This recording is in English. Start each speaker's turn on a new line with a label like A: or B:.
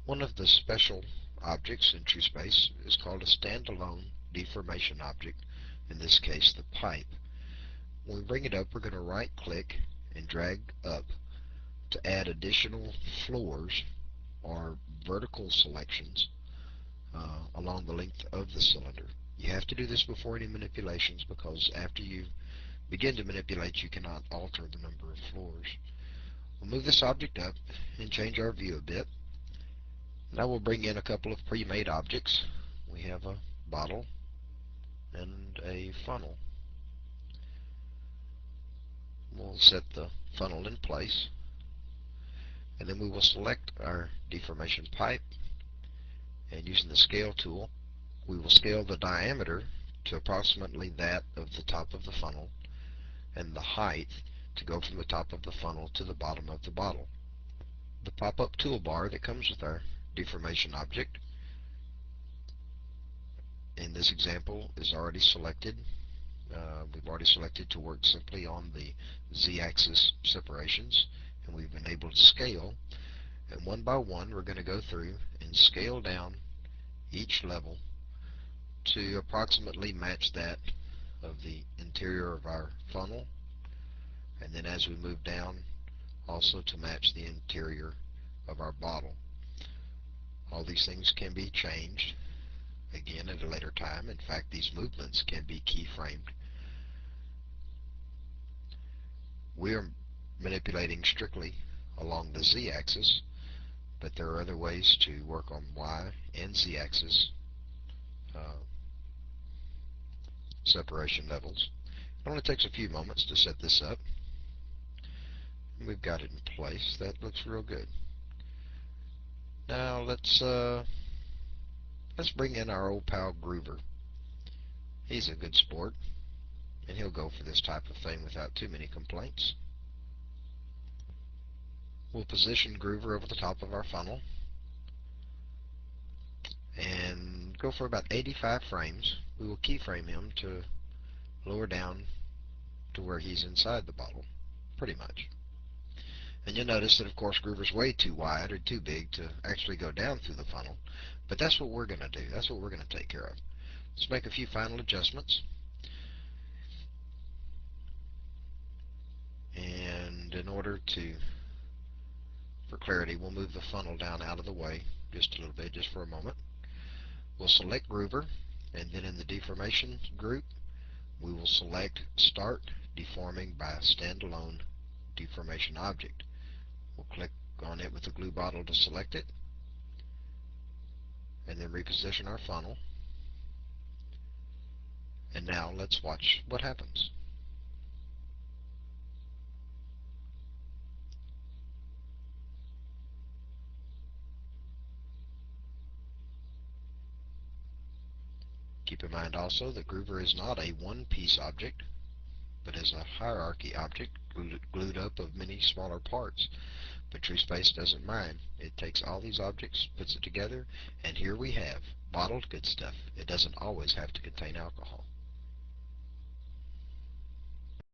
A: One of the special objects in TrueSpace is called a standalone deformation object, in this case the pipe. When we bring it up, we're going to right click and drag up to add additional floors or vertical selections along the length of the cylinder. You have to do this before any manipulations, because after you begin to manipulate you cannot alter the number of floors. We'll move this object up and change our view a bit. Now we'll bring in a couple of pre-made objects. We have a bottle and a funnel. We'll set the funnel in place, and then we will select our deformation pipe, and using the scale tool we will scale the diameter to approximately that of the top of the funnel, and the height to go from the top of the funnel to the bottom of the bottle. The pop-up toolbar that comes with our deformation object in this example is already selected. We've already selected to work simply on the z-axis separations, and we've been able to scale, and one by one we're going to go through and scale down each level to approximately match that of the interior of our funnel, and then as we move down also to match the interior of our bottle. All these things can be changed again at a later time. In fact, these movements can be keyframed. We are manipulating strictly along the z-axis, but there are other ways to work on y and z-axis separation levels. It only takes a few moments to set this up. We've got it in place. That looks real good. Now let's bring in our old pal Groover. He's a good sport, and he'll go for this type of thing without too many complaints. We'll position Groover over the top of our funnel and go for about 85 frames. We will keyframe him to lower down to where he's inside the bottle, pretty much. And you'll notice that of course Groover's way too wide or too big to actually go down through the funnel, but that's what we're going to do. That's what we're going to take care of. Let's make a few final adjustments. And in order to, for clarity, we'll move the funnel down out of the way just a little bit, just for a moment. We'll select Groover, and then in the deformation group we will select Start Deforming by Standalone Deformation Object. We'll click on it with the glue bottle to select it, and then reposition our funnel. And now let's watch what happens. Keep in mind also that Groover is not a one-piece object, but is a hierarchy object glued up of many smaller parts. But TrueSpace doesn't mind. It takes all these objects, puts it together, and here we have bottled good stuff. It doesn't always have to contain alcohol.